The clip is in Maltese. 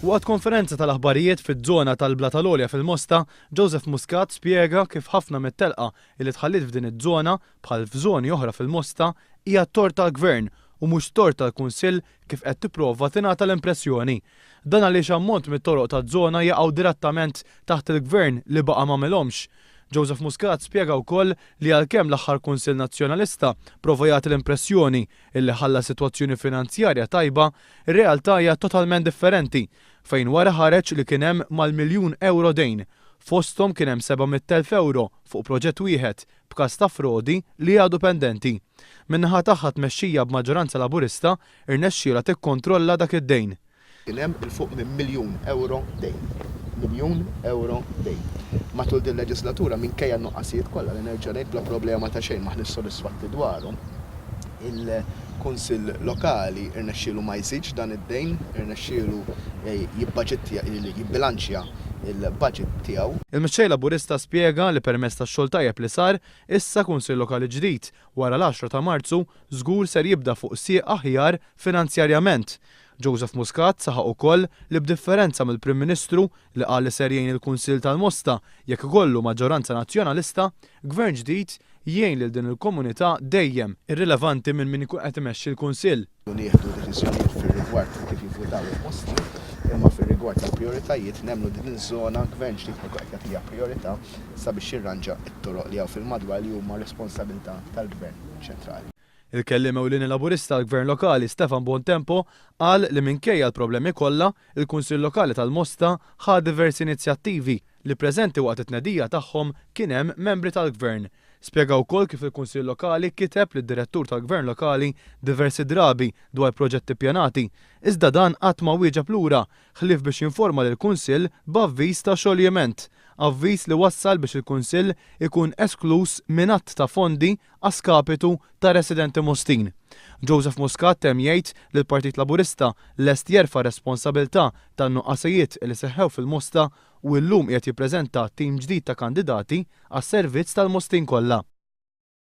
Waqt konferenza tal-aħbarijiet fiż-żona tal-Blat tal-Għolja fil-Mosta, Joseph Muscat spjega kif ħafna mit-telqa li tħallit f'din iż-żona bħal f'żoni oħra fil-Mosta hija tort tal-Gvern u mhux tort tal-Kunsill kif qed tipprova tingħata l-impressjoni. Dan għaliex ammont mit-toroq taż-żona jaqgħu direttament taħt il-Gvern li baqa' m'għamilhomx. Joseph Muscat spjega wkoll li għalkemm l-aħħar Kunsill Nazzjonalista prova jagħti l-impressjoni illi ħalla sitwazzjoni finanzjarja tajba, ir-realtà hija totalment differenti fejn wara ħareġ li kien hemm mal-miljun euro dejn. Fosthom kien hemm 700,000 euro fuq proġett wieħed b'każ ta' frodi li għadu pendenti. Min-naħa tagħha tmexxija b'maġġoranza Laburista irnexxiela tikkontrolla dak id-dejn. Kien hemm il-fuq minn miljun euro dejn. Miljun euro dejn. Matul din leġislatura minkejja n-nuqqasijiet kollha li nerġa' ngħid bla problema ta' xejn maħniex sodisfatti dwarhom. Il-Kunsill Lokali irnexxielu ma jżidx dan id-dejn, irnexxielu jibbilanċja il-budget tiegħu. Il-mexxej Laburista spjega li permezz tax-xogħol tajjeb li sar, issa Kunsill Lokali ġdid wara l-10 ta' Marzu żgur ser jibda fuq sieq aħjar finanzjarjament. Joseph Muscat saħaq ukoll li b'differenza mill-Prim Ministru li qal li ser jgħin il-Kunsill tal-Mosta jekk ikollu maġġoranza nazzjonalista, Gvern ġdid jgħin lil din il-komunità dejjem irrilevanti minn min ikun qed imexxi l-Kunsill. Nieħdu deċiżjonijiet fir-rigward kif jivvutaw il-posti, imma fir-rigward tal-prijoritajiet nemmnu din iż-żona Gvern ġdid qed jagħtiha priorità sabiex jirranġa t-toroq li hawn fil-madwar li huma responsabilità tal-Gvern ċentrali. Il-kellim ewlieni Laburista tal-Gvern Lokali Stefan Bontempo qal li minkejja l-problemi kollha, il-Kunsill Lokali tal-Mosta ħa diversi inizjattivi li preżenti waqt it-tnedija tagħhom kien hemm membri tal-Gvern. Spjega wkoll kif il-Kunsill Lokali kiteb lid-Direttur tal-Gvern Lokali diversi drabi dwar proġetti ppjanati, iżda dan qatt ma wieġeb lura, ħlief biex jinforma lill-Kunsill b'avviż ta' xogħliment. Avviż li wassal biex il-Kunsill ikun esklus minn att ta' fondi għaskapitu ta' residenti Mostin. Joseph Muscat temm jgħid li l-Partit Laburista lest jerfa' responsabilità tan-nuqqasijiet li seħħew fil-Mosta u llum qiegħed jippreżenta tim ġdid ta' kandidati għas-servizz tal-Mostin kollha.